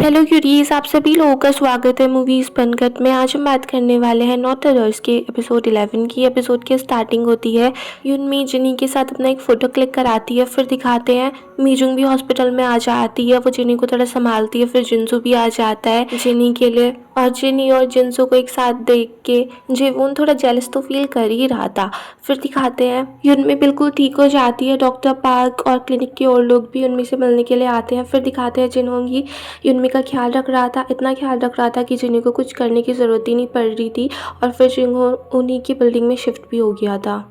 Hello curies, आप सभी लोगों का स्वागत है मूवीज बनगट में। आज हम बात करने वाले हैं नॉट अदर्स के एपिसोड 11 की। एपिसोड की स्टार्टिंग होती है युनमी जिनी के साथ अपना एक फोटो क्लिक कराती है। फिर दिखाते हैं मीजुंग भी हॉस्पिटल में आ जाती है, वो जिनी को थोड़ा संभालती है। फिर जिनसू भी आ जाता है जिनी के लिए, और जिनी और जिनसू को एक साथ देख के जेवोन थोड़ा जेलस तो फील कर ही रहा था। फिर दिखाते हैं युनमी बिल्कुल ठीक हो जाती है। डॉक्टर पार्क और क्लिनिक के और लोग भी युनमी से मिलने के लिए आते हैं। फिर दिखाते हैं जिनहोंग ही युनमी का ख्याल रख रहा था, इतना ख्याल रख रहा था कि जिनी को कुछ करने की ज़रूरत ही नहीं पड़ रही थी। और फिर जिनहोंग उन्हीं की बिल्डिंग में शिफ्ट भी हो गया था।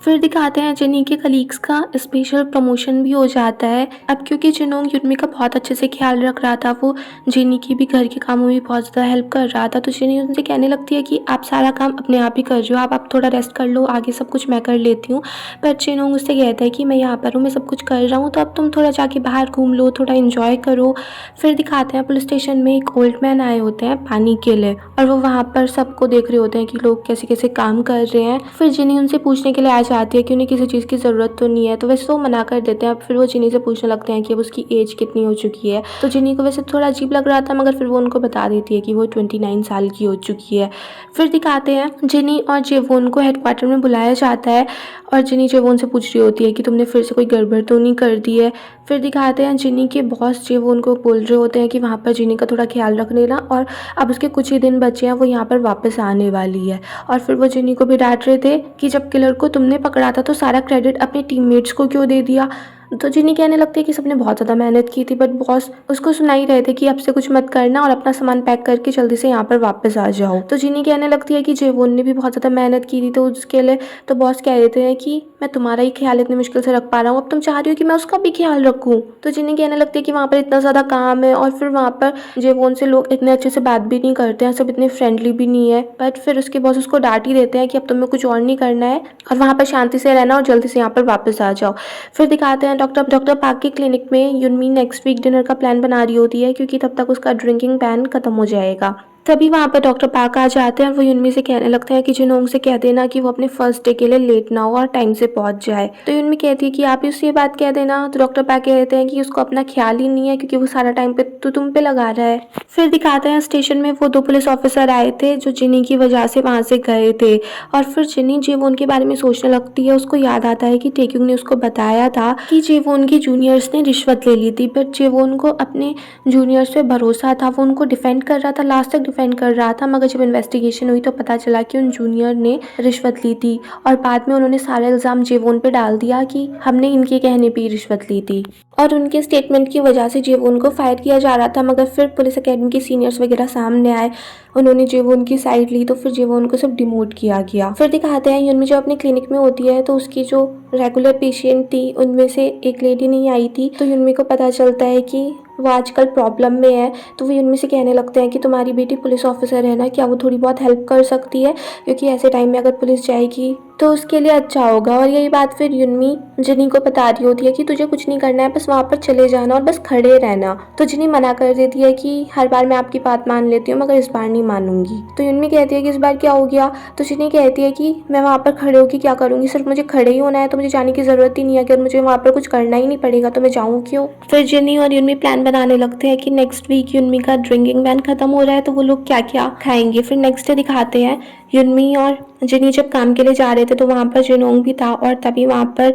फिर दिखाते हैं जिनी के कलीग्स का स्पेशल प्रमोशन भी हो जाता है अब, क्योंकि जिनहोंग युनमी का बहुत अच्छे से ख्याल रख रहा था। वो जिनी की भी घर के कामों में बहुत ज़्यादा हेल्प कर रहा था। तो जिनी उनसे कहने लगती है कि आप सारा काम अपने आप ही कर रहे हो, आप थोड़ा रेस्ट कर लो, आगे सब कुछ मैं कर लेती हूँ। पर जिनहोंग उससे कहता है कि मैं यहाँ पर हूँ, मैं सब कुछ कर रहा हूँ, तो अब तुम थोड़ा जाके बाहर घूम लो, थोड़ा इंजॉय करो। फिर दिखाते हैं पुलिस स्टेशन में एक ओल्ड मैन आए होते हैं पानी के लिए, और वो वहाँ पर सबको देख रहे होते हैं कि लोग कैसे कैसे काम कर रहे हैं। फिर जिनी उनसे पूछने के लिए आ जाती है कि उन्हें किसी चीज़ की ज़रूरत तो नहीं है, तो वैसे वो मना कर देते हैं। फिर वो जिनी से पूछने लगते हैं कि अब उसकी एज कितनी हो चुकी है। तो जिनी को वैसे थोड़ा अजीब लग रहा था, मगर फिर वो उनको बता देती है कि वो 29 साल की हो चुकी है। फिर दिखाते हैं जिनी और जेवोन को हेडक्वार्टर में बुलाया जाता है, और जिनी जेवोन से पूछ रही होती है कि तुमने फिर से कोई गड़बड़ तो नहीं कर दी है। फिर दिखाते हैं जिनी के बॉस जेवोन को बोल रहे होते हैं कि वहाँ पर जिनी का थोड़ा ख्याल रख लेना, और अब उसके कुछ ही दिन बचे हैं, वो यहाँ पर वापस आने वाली है। और फिर वो जिनी को भी डांट रहे थे कि जब किलर को तुमने पकड़ा था तो सारा क्रेडिट अपने टीममेट्स को क्यों दे दिया। तो जिनी कहने लगती है कि सबने बहुत ज़्यादा मेहनत की थी, बट बॉस उसको सुना ही रहे थे कि अब से कुछ मत करना और अपना सामान पैक करके जल्दी से यहाँ पर वापस आ जाओ। तो जिनी कहने लगती है कि जेवोन ने भी बहुत ज़्यादा मेहनत की थी तो उसके लिए तो बॉस कह देते हैं कि मैं तुम्हारा ही ख्याल इतनी मुश्किल से रख पा रहा हूँ, अब तुम चाह रही हो कि मैं उसका भी ख्याल रखूँ। तो जिनी कहने लगती है कि वहाँ पर इतना ज़्यादा काम है, और फिर वहाँ पर जेवोन से लोग इतने अच्छे से बात भी नहीं करते हैं, सब इतने फ्रेंडली भी नहीं है। बट फिर उसके बॉस उसको डांट ही देते हैं कि अब तुम्हें कुछ और नहीं करना है और वहाँ पर शांति से रहना और जल्दी से यहाँ पर वापस आ जाओ। फिर दिखाते हैं डॉक्टर पार्क के क्लिनिक में युनमी नेक्स्ट वीक डिनर का प्लान बना रही होती है, क्योंकि तब तक उसका ड्रिंकिंग बैन खत्म हो जाएगा। तभी वहाँ पर डॉक्टर पार्क आ जाते हैं और वो युनमी से कहने लगते हैं कि जिनहोंग से कह देना कि वो अपने फर्स्ट डे के लिए लेट ना हो और टाइम से पहुंच जाए। तो युनमी कहती है कि आप ही उससे ये बात कह देना। तो डॉक्टर पार्क कहते हैं कि उसको अपना ख्याल ही नहीं है, क्योंकि वो सारा टाइम पे तो तुम पे लगा रहा है। फिर दिखाते हैं स्टेशन में वो 2 पुलिस ऑफिसर आए थे जो जिनी की वजह से वहाँ से गए थे, और फिर जिनी जेवोन के बारे में सोचने लगती है। उसको याद आता है कि टेक्यूंग ने उसको बताया था कि जेवोन के जूनियर्स ने रिश्वत ले ली थी, बट जेवोन को अपने जूनियर्स पे भरोसा था, वो उनको डिफेंड कर रहा था, लास्ट तक डिफेंड कर रहा था। मगर जब इन्वेस्टिगेशन हुई तो पता चला कि उन जूनियर ने रिश्वत ली थी, और बाद में उन्होंने सारा इल्ज़ाम जेवोन पे डाल दिया कि हमने इनके कहने पे ही रिश्वत ली थी, और उनके स्टेटमेंट की वजह से जेवोन को फायर किया जा रहा था। मगर फिर पुलिस अकेडमी के सीनियर्स वगैरह सामने आए, उन्होंने जेवोन की साइड ली, तो फिर जेवोन को सब डिमोट किया गया। फिर दिखाते हैं युनमी जब अपने क्लिनिक में होती है तो उसकी जो रेगुलर पेशेंट थी उनमें से एक लेडी नहीं आई थी। तो युनमी को पता चलता है कि वो आजकल प्रॉब्लम में है। तो वो युनमी से कहने लगते हैं कि तुम्हारी बेटी पुलिस ऑफिसर है ना, क्या वो थोड़ी बहुत हेल्प कर सकती है, क्योंकि ऐसे टाइम में अगर पुलिस जाएगी तो उसके लिए अच्छा होगा। और यही बात फिर युनमी जिनी को बता रही होती है कि तुझे कुछ नहीं करना है, बस वहाँ पर चले जाना और बस खड़े रहना। तो जिनी मना कर देती है कि हर बार मैं आपकी बात मान लेती हूँ, मगर इस बार नहीं मानूंगी। तो युनमी कहती है कि इस बार क्या हो गया। तो जिनी कहती है कि मैं वहाँ पर खड़े होकर क्या करूँगी, सिर्फ मुझे खड़े ही होना है, तो मुझे जाने की ज़रूरत ही नहीं है। अगर मुझे वहाँ पर कुछ करना ही नहीं पड़ेगा तो मैं जाऊँ क्यों। फिर जिनी और युनमी प्लान बनाने लगते हैं कि नेक्स्ट वीक युनमी का ड्रिंकिंग बैन खत्म हो रहा है, तो वो लोग क्या क्या खाएंगे। फिर नेक्स्ट डे दिखाते हैं युनमी और जिनी जब काम के लिए जा रहे थे तो वहाँ पर जिनहोंग भी था, और तभी वहाँ पर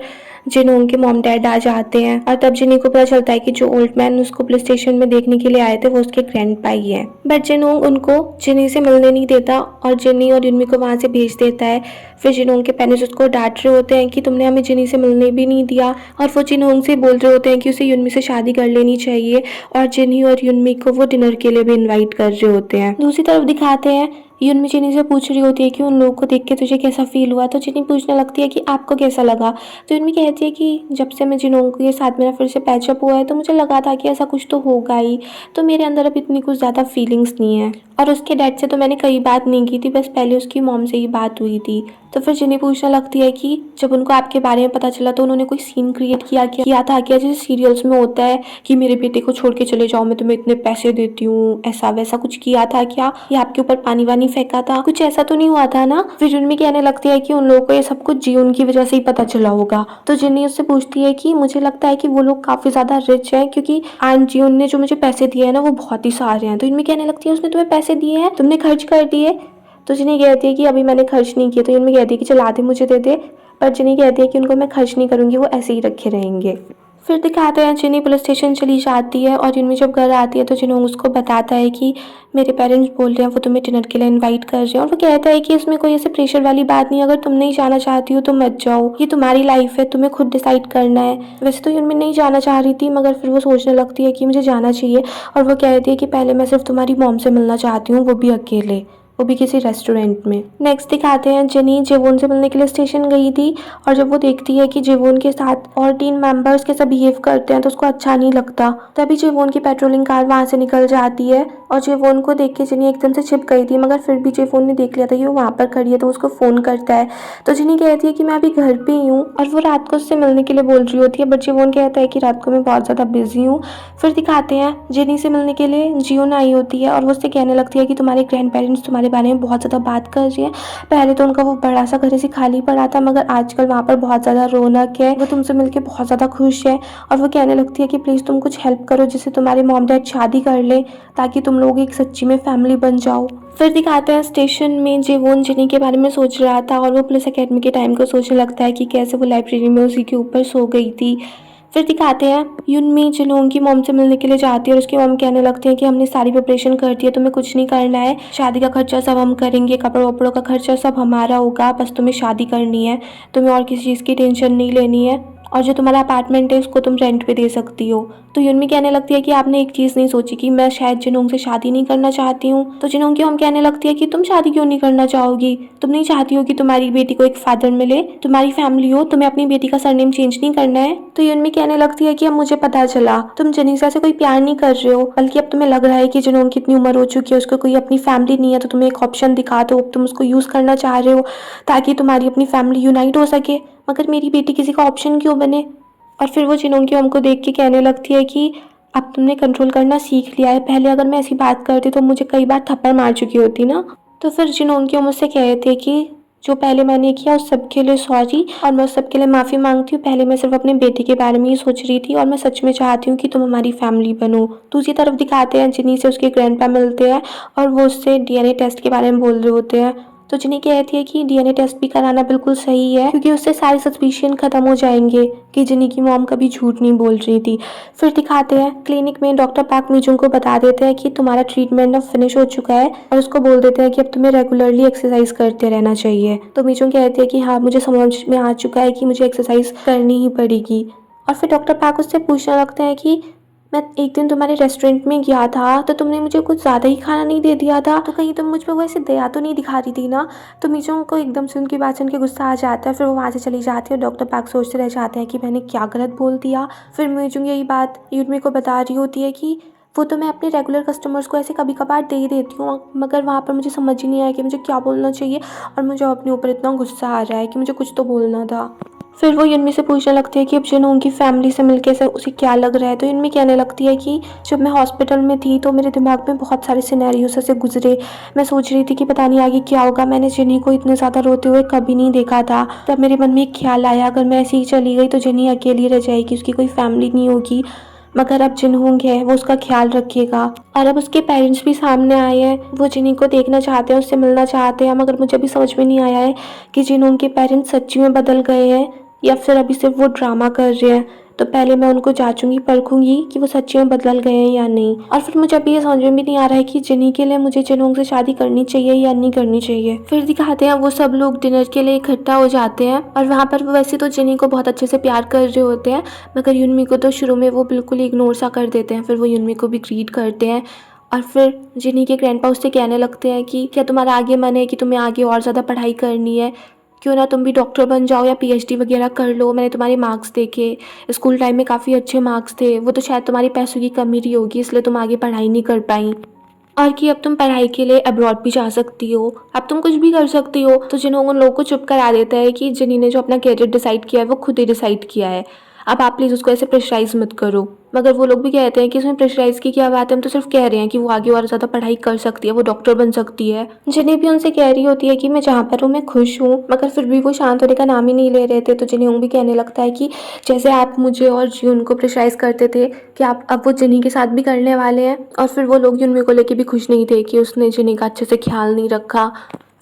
जिनहोंग के मॉम डैड आ जाते हैं, और तब जिनी को पता चलता है कि जो ओल्ड मैन उसको पुलिस स्टेशन में देखने के लिए आए थे वो उसके ग्रैंडपा ही है। बट जिनहोंग उनको जिनी से मिलने नहीं देता और जिनी और युनमी को वहाँ से भेज देता है। फिर जिनहोंग के पेरेंट्स उसको डांट रहे होते हैं कि तुमने हमें जिनी से मिलने भी नहीं दिया, और वो जिनहोंग से बोल रहे होते हैं कि उसे युनमी से शादी कर लेनी चाहिए, और जिनी और युनमी को वो डिनर के लिए भी इन्वाइट कर रहे होते हैं। दूसरी तरफ दिखाते हैं युनमी जिनी से पूछ रही होती है कि उन लोगों को देख के तुझे कैसा फील हुआ। तो जिनी पूछने लगती है कि आपको कैसा लगा। तो युनमी कहती है कि जब से मैं जिनहोंग के साथ मेरा फिर से पैचअप हुआ है तो मुझे लगा था कि ऐसा कुछ तो होगा ही, तो मेरे अंदर अब इतनी कुछ ज़्यादा फीलिंग्स नहीं है, और उसके डैड से तो मैंने कई बात नहीं की थी, बस पहले उसकी मॉम से ही बात हुई थी। तो फिर जिनी पूछने लगती है कि जब उनको आपके बारे में पता चला तो उन्होंने कोई सीन क्रिएट किया था क्या, जैसे सीरियल्स में होता है कि मेरे बेटे को छोड़ के चले जाओ, मैं तुम्हें इतने पैसे देती हूँ, ऐसा वैसा कुछ किया था क्या, या आपके ऊपर पानी वानी पानी फेंका था, कुछ ऐसा तो नहीं हुआ था ना। फिर जिन्मी कहने लगती है कि उन लोगों को ये सब कुछ जियोन की वजह से ही पता चला होगा। तो जिन्नी उससे पूछती है कि मुझे लगता है कि वो लोग काफी ज्यादा रिच है, क्योंकि आंट जियोन ने जो मुझे पैसे दिए है ना वो बहुत ही सारे हैं। तो जिन्मी कहने लगती है उसने तुम्हें पैसे दिए हैं, तुमने खर्च कर दिए। तो जिन्नी कहती है कि अभी मैंने खर्च नहीं किए। तो जिन्मी कहती है कि चल आधे मुझे दे दे, पर जिन्नी कहती है कि उनको मैं खर्च नहीं करूंगी, वो ऐसे ही रखे रहेंगे। फिर दिखाते हैं जिन्नी पुलिस स्टेशन चली जाती है और जिन्मी जब घर आती है तो जिन्होंने उसको बताता है कि मेरे पेरेंट्स बोल रहे हैं वो तुम्हें डिनर के लिए इनवाइट कर रहे हैं। और वो कहता है कि इसमें कोई ऐसे प्रेशर वाली बात नहीं, अगर तुम नहीं जाना चाहती हो तो मत जाओ, ये तुम्हारी लाइफ है, तुम्हें खुद डिसाइड करना है। वैसे तो जिन्मी नहीं जाना चाह रही थी, मगर फिर वो सोचने लगती है कि मुझे जाना चाहिए। और वो कहती है कि पहले मैं सिर्फ तुम्हारी मॉम से मिलना चाहती हूँ, वो भी अकेले, वो भी किसी रेस्टोरेंट में। नेक्स्ट दिखाते हैं जिनी जेवोन से मिलने के लिए स्टेशन गई थी और जब वो देखती है कि जेवोन के साथ और टीम मेंबर्स कैसा बिहेव करते हैं तो उसको अच्छा नहीं लगता। तभी जेवोन की पेट्रोलिंग कार वहां से निकल जाती है और जेवोन को देख के जिनी एकदम से छिप गई थी, मगर फिर भी जेवोन ने देख लिया था कि वो वहाँ पर खड़ी है, तो उसको फोन करता है। तो जिनी कहती है कि मैं अभी घर पे ही हूँ और वो रात को उससे मिलने के लिए बोल रही होती है, बट जेवोन कहता है कि रात को मैं बहुत ज़्यादा बिजी हूँ। फिर दिखाते हैं जिनी से मिलने के लिए जियोन आई होती है और वो उससे कहने लगती है कि तुम्हारे ग्रैंड पेरेंट्स तुम्हारे बारे में बहुत ज़्यादा बात कर रही है। पहले तो उनका वो बड़ा सा घर ऐसे खाली पड़ा था, मगर आजकल वहाँ पर बहुत ज़्यादा रौनक है, वो तुमसे मिलके बहुत ज़्यादा खुश है। और वो कहने लगती है कि प्लीज़ तुम कुछ हेल्प करो जिससे तुम्हारे मॉम डैड शादी कर ले, ताकि तुम लोग एक सच्ची में फैमिली बन जाओ। फिर दिखाते हैं स्टेशन में जेवोन जिनी के बारे में सोच रहा था और वो पुलिस अकेडमी के टाइम को सोचने लगता है कि कैसे वो लाइब्रेरी में उसी के ऊपर सो गई थी। फिर दिखाते हैं युनमी जिनहोंग की मॉम से मिलने के लिए जाती है और उसकी मॉम कहने लगती है कि हमने सारी प्रिपरेशन कर दी है, तुम्हें कुछ नहीं करना है, शादी का खर्चा सब हम करेंगे, कपड़ों वपड़ों का खर्चा सब हमारा होगा, बस तुम्हें शादी करनी है, तुम्हें और किसी चीज़ की टेंशन नहीं लेनी है, और जो तुम्हारा अपार्टमेंट है उसको तुम रेंट पे दे सकती हो। तो युनमी कहने लगती है कि आपने एक चीज़ नहीं सोची कि मैं शायद जिनहोंग से शादी नहीं करना चाहती हूँ। तो जिनहोंग की मॉम कहने लगती है कि तुम शादी क्यों नहीं करना चाहोगी, तुम नहीं चाहती हो कि तुम्हारी बेटी को एक फादर मिले, तुम्हारी फैमिली हो, तुम्हें अपनी बेटी का सरनेम चेंज नहीं करना है। तो युनमी कहने लगती है कि अब मुझे पता चला तुम जनीसा से कोई प्यार नहीं कर रहे हो, बल्कि अब तुम्हें लग रहा है कि जिनहोंग की इतनी उम्र हो चुकी है, उसको कोई अपनी फैमिली नहीं है, तो तुम्हें एक ऑप्शन दिखा दो, तुम उसको यूज़ करना चाह रहे हो ताकि तुम्हारी अपनी फैमिली यूनाइट हो सके, मगर मेरी बेटी किसी का ऑप्शन क्यों बने। और फिर वो जिनहोंग की हमको देख के कहने लगती है कि अब तुमने कंट्रोल करना सीख लिया है, पहले अगर मैं ऐसी बात करती तो मुझे कई बार थप्पड़ मार चुकी होती ना। तो फिर जिनहोंग की मुझसे कह रहे थे कि जो पहले मैंने किया उस सब के लिए सॉरी और मैं उस सब के लिए माफ़ी मांगती हूँ, पहले मैं सिर्फ अपने बेटे के बारे में ही सोच रही थी और मैं सच में चाहती हूँ कि तुम हमारी फैमिली बनो। दूसरी तरफ दिखाते हैं जिनी से उसके ग्रैंडपा मिलते हैं और वो उससे डीएनए टेस्ट के बारे में बोल रहे होते हैं। तो जिनी कहती है कि डीएनए टेस्ट भी कराना बिल्कुल सही है, क्योंकि उससे सारे सस्पिशन खत्म हो जाएंगे कि जिनी की मॉम कभी झूठ नहीं बोल रही थी। फिर दिखाते हैं क्लिनिक में डॉक्टर पाक मिजुंग को बता देते हैं कि तुम्हारा ट्रीटमेंट अब फिनिश हो चुका है और उसको बोल देते हैं कि अब तुम्हें रेगुलरली एक्सरसाइज करते रहना चाहिए। तो मिजुंग कहती है कि हाँ, मुझे समझ में आ चुका है कि मुझे एक्सरसाइज करनी ही पड़ेगी। और फिर डॉक्टर पाक उससे पूछने लगते हैं कि मैं एक दिन तुम्हारे रेस्टोरेंट में गया था तो तुमने मुझे कुछ ज़्यादा ही खाना नहीं दे दिया था, तो कहीं तुम मुझ पर वैसे दया तो नहीं दिखा रही थी ना। तो मिजुंग को एकदम से उनकी बात सुन के गुस्सा आ जाता है, फिर वो वहाँ से चली जाती है और डॉक्टर पाक सोचते रह जाते हैं कि मैंने क्या गलत बोल दिया। फिर मिजुंग यही बात युनमी को बता रही होती है कि वो तो मैं अपने रेगुलर कस्टमर्स को ऐसे कभी कभार दे ही देती हूँ, मगर वहाँ पर मुझे समझ ही नहीं आया कि मुझे क्या बोलना चाहिए और मुझे अपने ऊपर इतना गुस्सा आ रहा है कि मुझे कुछ तो बोलना था। फिर वो युनमी से पूछने लगती है कि अब जिनहोंग की फैमिली से मिलके से उसे क्या लग रहा है। तो युनमी कहने लगती है कि जब मैं हॉस्पिटल में थी तो मेरे दिमाग में बहुत सारे सिनेरियोस से गुजरे, मैं सोच रही थी कि पता नहीं आगे क्या होगा, मैंने जिनी को इतने ज़्यादा रोते हुए कभी नहीं देखा था। तब मेरे मन में एक ख्याल आया, अगर मैं ऐसे ही चली गई तो जिनी अकेली रह जाएगी, उसकी कोई फैमिली नहीं होगी, मगर अब जिनहोंग है वो उसका ख्याल रखेगा। और अब उसके पेरेंट्स भी सामने आए हैं, वो जिनी को देखना चाहते हैं, उससे मिलना चाहते हैं, मगर मुझे अभी समझ में नहीं आया है कि जिनहोंग के पेरेंट्स सच्ची में बदल गए हैं या फिर अभी सिर्फ वो ड्रामा कर रहे हैं। तो पहले मैं उनको जांचूंगी, परखूंगी कि वो सच्ची में बदल गए हैं या नहीं। और फिर मुझे अभी ये समझ में भी नहीं आ रहा है कि जिनी के लिए मुझे जिनहोंग से शादी करनी चाहिए या नहीं करनी चाहिए। फिर दिखाते हैं वो सब लोग डिनर के लिए इकट्ठा हो जाते हैं और वहाँ पर वो वैसे तो जिनी को बहुत अच्छे से प्यार कर रहे होते हैं, मगर युनमी को तो शुरू में वो बिल्कुल इग्नोर सा कर देते हैं। फिर वो युनमी को भी ग्रीट करते हैं और फिर जिनी के ग्रैंडपा उससे कहने लगते हैं कि क्या तुम्हारा आगे मन है कि तुम्हें आगे और ज़्यादा पढ़ाई करनी है, क्यों ना तुम भी डॉक्टर बन जाओ या पीएचडी वगैरह कर लो। मैंने तुम्हारे मार्क्स देखे, स्कूल टाइम में काफ़ी अच्छे मार्क्स थे, वो तो शायद तुम्हारी पैसों की कमी रही होगी इसलिए तुम आगे पढ़ाई नहीं कर पाई, और कि अब तुम पढ़ाई के लिए अब्रॉड भी जा सकती हो, अब तुम कुछ भी कर सकती हो। तो जिन्होंने उन लोगों को चुप करा देता है कि जिन्हीं ने जो अपना कैरियर डिसाइड किया है वो खुद ही डिसाइड किया है, अब आप प्लीज़ उसको ऐसे प्रेशराइज़ मत करो। मगर वो लोग भी कहते हैं कि इसमें प्रेशराइज़ की क्या बात है, हम तो सिर्फ कह रहे हैं कि वो आगे और ज़्यादा पढ़ाई कर सकती है, वो डॉक्टर बन सकती है। जिन्हें भी उनसे कह रही होती है कि मैं जहाँ पर हूँ मैं खुश हूँ, मगर फिर भी वो शांत होने का नाम ही नहीं ले रहे थे। तो जिन्हें भी कहने लगता है कि जैसे आप मुझे और जिन को प्रेशराइज़ करते थे कि आप अब वो जिन्हीं के साथ भी करने वाले हैं। और फिर वो लोग युनमी को लेके भी खुश नहीं थे कि उसने जिन्हीं का अच्छे से ख्याल नहीं रखा।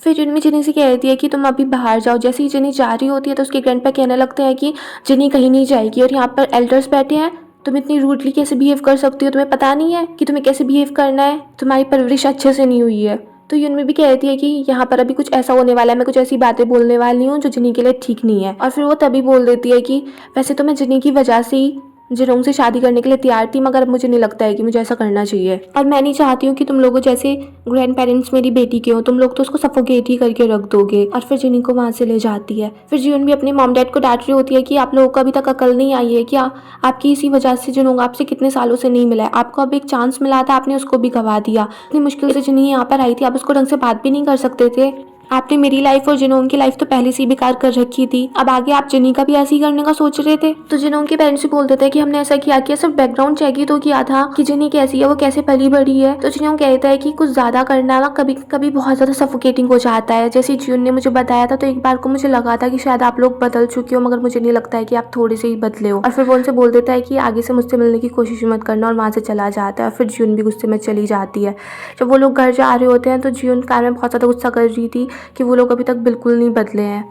फिर युनमी जिन्हीं से कहती है कि तुम अभी बाहर जाओ। जैसे ही जिन्हीं जा रही होती है तो उसके ग्रैंडपा कहने लगते हैं कि जिन्हीं कहीं नहीं जाएगी और यहाँ पर एल्डर्स बैठे हैं, तुम इतनी रूडली कैसे बिहेव कर सकती हो, तुम्हें पता नहीं है कि तुम्हें कैसे बिहेव करना है, तुम्हारी परवरिश अच्छे से नहीं हुई है। तो युनमी भी कहती है कि यहाँ पर अभी कुछ ऐसा होने वाला है, मैं कुछ ऐसी बातें बोलने वाली हूँ जो जिन्हीं के लिए ठीक नहीं है। और फिर वो तभी बोल देती है कि वैसे तो मैं जिन्हीं की वजह से ही जिनोंग से शादी करने के लिए तैयार थी, मगर अब मुझे नहीं लगता है कि मुझे ऐसा करना चाहिए। और मैं नहीं चाहती हूँ कि तुम लोगों जैसे ग्रैंड पेरेंट्स मेरी बेटी के हो, तुम लोग तो उसको सफोकेट ही करके रख दोगे। और फिर जिनी को वहाँ से ले जाती है। फिर जीवन भी अपने मॉम डैड को डांट रही होती है कि आप लोगों को अभी तक अकल नहीं आई है क्या? आपकी इसी वजह से जिनोंग आपसे कितने सालों से नहीं मिला है, आपको अब एक चांस मिला था, आपने उसको भी गवा दिया। इतनी मुश्किल से जिनी यहाँ पर आई थी, आप उसको ढंग से बात भी नहीं कर सकते थे। आपने मेरी लाइफ और जिनोंग की लाइफ तो पहले से ही बेकार कर रखी थी, अब आगे आप जिनी का भी ऐसे ही करने का सोच रहे थे। तो जिनोंग के पेरेंट्स भी बोल देते हैं कि हमने ऐसा किया सिर्फ बैकग्राउंड चेक ही तो किया था कि जिनी कैसी है, वो कैसे पली बड़ी है। तो जिनोंग कहता है कि कुछ ज्यादा करना ना कभी कभी बहुत ज्यादा सफोकेटिंग हो जाता है। जैसे जिन ने मुझे बताया था तो एक बार को मुझे लगा था कि शायद आप लोग बदल चुके हो, मगर मुझे नहीं लगता है कि आप थोड़े से ही बदले हो। और फिर वो उनसे बोल देता है कि आगे से मुझसे मिलने की कोशिश मत करना, और वहाँ से चला जाता है। फिर जिन भी गुस्से में चली जाती है। जब वो लोग घर जा रहे होते हैं तो जिन कार में बहुत ज्यादा गुस्सा कर रही थी कि वो लोग अभी तक बिल्कुल नहीं बदले हैं।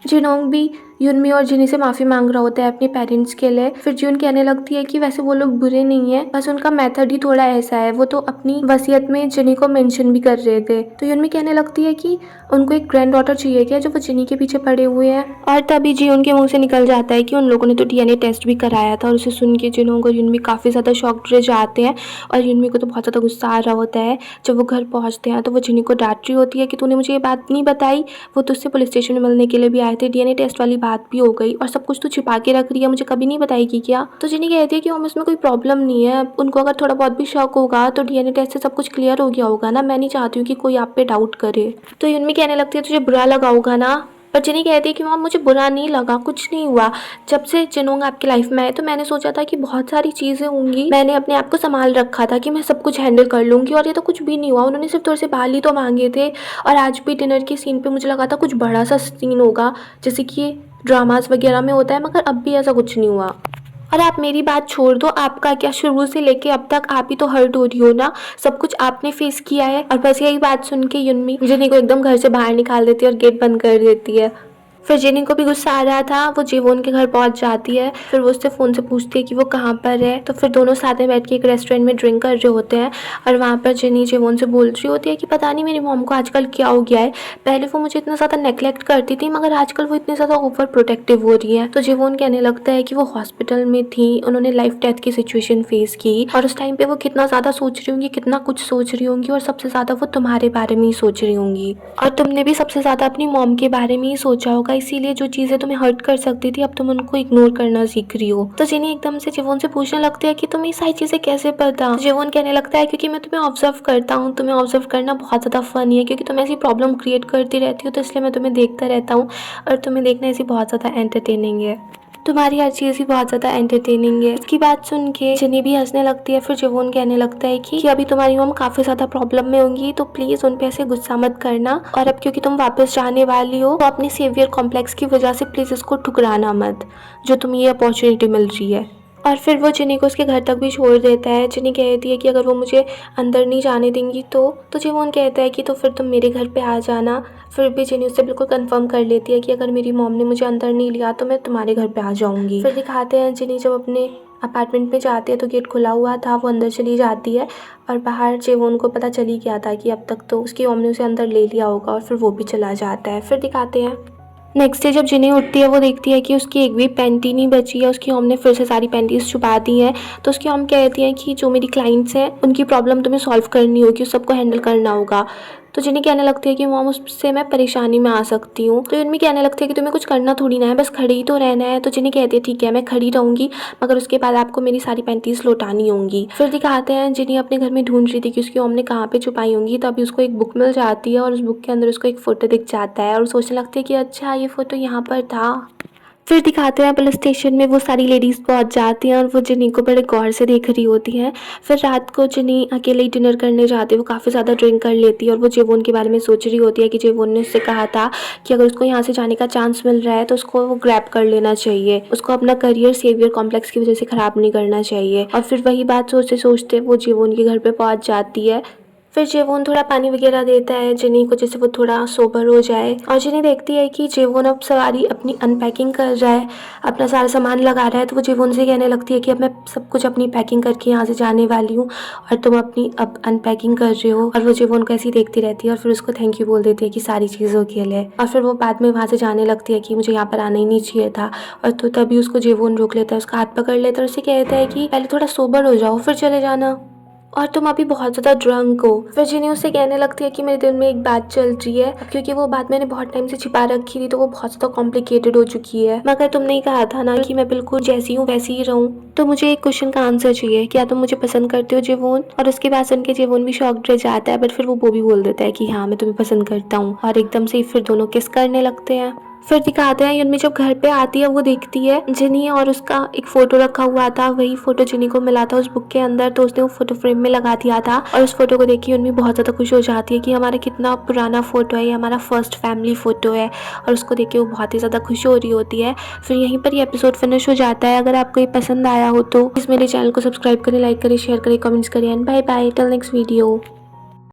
जिनोंग भी युनमी और जिनी से माफ़ी मांग रहा होता है अपने पेरेंट्स के लिए। फिर जिन कहने लगती है कि वैसे वो लोग बुरे नहीं है, बस उनका मेथड ही थोड़ा ऐसा है, वो तो अपनी वसीयत में जिनी को मेंशन भी कर रहे थे। तो युनमी कहने लगती है कि उनको एक ग्रैंड डॉटर चाहिए क्या जो वो जिनी के पीछे पड़े हुए हैं। और तभी जी उनके मुंह से निकल जाता है कि उन लोगों ने तो डीएनए टेस्ट भी कराया था। और उसे सुन के जिनोंग और युनमी काफ़ी ज़्यादा शॉक्ड रह जाते हैं। और युनमी को तो बहुत ज़्यादा गुस्सा आ रहा होता है। जब वो घर पहुँचते हैं तो वो जिनी को डांट रही होती है कि तूने मुझे ये बात नहीं बताई, वो तुझसे पुलिस स्टेशन में मिलने के लिए भी आए थे, डीएनए टेस्ट वाली बात भी हो गई, और सब कुछ तो छिपा के रख रही है, मुझे कभी नहीं बताएगी क्या? तो जिनी कहती है कि हम इसमें कोई प्रॉब्लम नहीं है, उनको अगर थोड़ा बहुत भी शक होगा तो डीएनए टेस्ट से सब कुछ क्लियर हो गया होगा ना, मैं नहीं चाहती हूँ कि कोई आप पे डाउट करे। तो युनमी कहने लगती है तुझे बुरा लगा होगा ना। पर जिनी कहती है कि मॉम मुझे बुरा नहीं लगा, कुछ नहीं हुआ। जब से जिनोंग आपकी लाइफ में आए तो मैंने सोचा था कि बहुत सारी चीज़ें होंगी, मैंने अपने आप को संभाल रखा था कि मैं सब कुछ हैंडल कर लूँगी, और ये तो कुछ भी नहीं हुआ। उन्होंने सिर्फ थोड़े से बाल ही तो मांगे थे। और आज भी डिनर के सीन पे मुझे लगा था कुछ बड़ा सा सीन होगा, जैसे कि ड्रामास वगैरह में होता है, मगर अब भी ऐसा कुछ नहीं हुआ। और आप मेरी बात छोड़ दो, आपका क्या, शुरू से लेके अब तक आप ही तो हर्ट हो रही हो ना, सब कुछ आपने फेस किया है। और बस यही बात सुन के युनमी जिनी को एकदम घर से बाहर निकाल देती है और गेट बंद कर देती है। फिर जिनी को भी गुस्सा आ रहा था, वो जीवोन के घर पहुंच जाती है। फिर वो उससे फ़ोन से पूछती है कि वो कहाँ पर है। तो फिर दोनों साथ में बैठ के एक रेस्टोरेंट में ड्रिंक कर रहे होते हैं। और वहाँ पर जिनी जीवोन से बोल रही होती है कि पता नहीं मेरी मॉम को आजकल क्या हो गया है, पहले वो मुझे इतना ज़्यादा नेग्लेक्ट करती थी, मगर आजकल वो इतनी ज़्यादा ओवर प्रोटेक्टिव हो रही है। तो जीवोन कहने लगता है कि वो हॉस्पिटल में थी, उन्होंने लाइफ डेथ की सिचुएशन फेस की, और उस टाइम पे वो कितना ज़्यादा सोच रही होंगी, कितना कुछ सोच रही होंगी, और सबसे ज़्यादा वो तुम्हारे बारे में ही सोच रही होंगी। और तुमने भी सबसे ज़्यादा अपनी मॉम के बारे में ही सोचा होगा, इसीलिए जो चीज़ें तुम्हें हर्ट कर सकती थी अब तुम उनको इग्नोर करना सीख रही हो। तो जिनी एकदम से जीवोन से पूछने लगती है कि तुम्हें सारी चीजें कैसे पता। तो जीवोन कहने लगता है क्योंकि मैं तुम्हें ऑब्जर्व करता हूँ, तुम्हें ऑब्जर्व करना बहुत ज्यादा फनी है, क्योंकि तुम ऐसी प्रॉब्लम क्रिएट करती रहती हो, तो इसलिए मैं तुम्हें देखता रहता हूँ, और तुम्हें देखना ऐसी बहुत ज्यादा एंटरटेनिंग है, तुम्हारी हर चीज़ ही बहुत ज़्यादा एंटरटेनिंग है। इसकी बात सुन के जिनी भी हंसने लगती है। फिर जीवोन कहने लगता है कि अभी तुम्हारी मॉम काफ़ी ज़्यादा प्रॉब्लम में होंगी, तो प्लीज़ उन पे ऐसे गुस्सा मत करना, और अब क्योंकि तुम वापस जाने वाली हो तो अपने सेवियर कॉम्प्लेक्स की वजह से प्लीज़ इसको ठुकराना मत, जो तुम्हें ये अपॉर्चुनिटी मिल रही है। और फिर वो जिनी को उसके घर तक भी छोड़ देता है। जिनी कहती है कि अगर वो मुझे अंदर नहीं जाने देंगी तो जीवोन कहता है कि तो फिर तुम मेरे घर पे आ जाना। फिर भी जिनी उससे बिल्कुल कंफर्म कर लेती है कि अगर मेरी मॉम ने मुझे अंदर नहीं लिया तो मैं तुम्हारे घर पे आ जाऊंगी। फिर दिखाते हैं जिनी जब अपने अपार्टमेंट में जाती है तो गेट खुला हुआ था, वो अंदर चली जाती है, और बाहर जीवोन को पता चली गया था कि अब तक तो उसकी मॉम ने उसे अंदर ले लिया होगा, और फिर वो भी चला जाता है। फिर दिखाते हैं नेक्स्ट डे जब जिनी उठती है वो देखती है कि उसकी एक भी पैंटी नहीं बची है, उसकी मॉम ने फिर से सारी पैंटीज छुपा दी हैं। तो उसकी मॉम कहती है कि जो मेरी क्लाइंट्स हैं उनकी प्रॉब्लम तुम्हें सॉल्व करनी होगी, उस सबको हैंडल करना होगा। तो जिनी कहने लगती है कि मॉम उससे मैं परेशानी में आ सकती हूँ। तो युनमी कहने लगती है कि तुम्हें कुछ करना थोड़ी ना है, बस खड़ी ही तो रहना है। तो जिनी कहती है ठीक है मैं खड़ी रहूंगी, मगर उसके बाद आपको मेरी सारी पैंटीज लौटानी होंगी। फिर दिखाते हैं जिनी अपने घर में ढूंढ रही थी कि उसकी मॉम ने कहाँ पे छुपाई होंगी, तभी उसको एक बुक मिल जाती है, और उस बुक के अंदर उसको एक फ़ोटो दिख जाता है, और सोचने लगती है कि अच्छा ये फ़ोटो यहाँ पर था। फिर दिखाते हैं पुलिस स्टेशन में वो सारी लेडीज़ पहुंच जाती हैं और वो जिनी को बड़े गौर से देख रही होती हैं। फिर रात को जिनी अकेले ही डिनर करने जाती है, वो काफ़ी ज़्यादा ड्रिंक कर लेती है और वो जेवोन के बारे में सोच रही होती है कि जेवोन ने उससे कहा था कि अगर उसको यहाँ से जाने का चांस मिल रहा है तो उसको वो ग्रैब कर लेना चाहिए, उसको अपना करियर सेवियर कॉम्प्लेक्स की वजह से ख़राब नहीं करना चाहिए। और फिर वही बात सोचते सोचते वो जेवोन के घर पर पहुँच जाती है। फिर जेवोन थोड़ा पानी वगैरह देता है जिनी को, जिससे वो थोड़ा सोबर हो जाए। और जिनी देखती है कि जेवोन अब सारी अपनी अनपैकिंग कर रहा है, अपना सारा सामान लगा रहा है, तो वो जेवोन से कहने लगती है कि अब मैं सब कुछ अपनी पैकिंग करके यहाँ से जाने वाली हूँ और तुम अपनी अब अनपैकिंग कर रहे हो। और वो जेवोन को ऐसे ही देखती रहती है और फिर उसको थैंक यू बोल देती है कि सारी चीज़ों के लिए। और फिर वो बाद में वहाँ से जाने लगती है कि मुझे यहाँ पर आना ही नहीं चाहिए था। और तो तभी उसको जेवोन रोक लेता है, उसका हाथ पकड़ लेता है और उसे कहता है कि पहले थोड़ा सोबर हो जाओ फिर चले जाना, और तुम अभी बहुत ज़्यादा ड्रंक हो। फिर जिनी उससे कहने लगती है कि मेरे दिल में एक बात चल रही है, क्योंकि वो बात मैंने बहुत टाइम से छिपा रखी थी तो वो बहुत ज़्यादा कॉम्प्लिकेटेड हो चुकी है। मगर तुमने ही कहा था ना कि मैं बिल्कुल जैसी हूँ वैसी ही रहूँ, तो मुझे एक क्वेश्चन का आंसर चाहिए, क्या तुम मुझे पसंद करते हो जेवोन? और उसके बाद सुन के जेवोन भी शॉक्ड रह जाता है, बट फिर वो भी बोल देता है कि हाँ मैं तुम्हें पसंद करता हूँ। और एकदम से ही फिर दोनों किस करने लगते हैं। फिर दिखाते हैं युनमी जब घर पे आती है वो देखती है जिनी और उसका एक फोटो रखा हुआ था, वही फोटो जिनी को मिला था उस बुक के अंदर, तो उसने वो फोटो फ्रेम में लगा दिया था। और उस फोटो को देख के युनमी बहुत ज़्यादा खुश हो जाती है कि हमारा कितना पुराना फोटो है, ये हमारा फर्स्ट फैमिली फोटो है। और उसको देख के वो बहुत ही ज़्यादा खुश हो रही होती है। फिर यहीं पर ये एपिसोड फिनिश हो जाता है। अगर आपको ये पसंद आया हो तो प्लीज़ मेरे चैनल को सब्सक्राइब करें, लाइक करें, शेयर करें, कमेंट्स करें and bye bye till next video.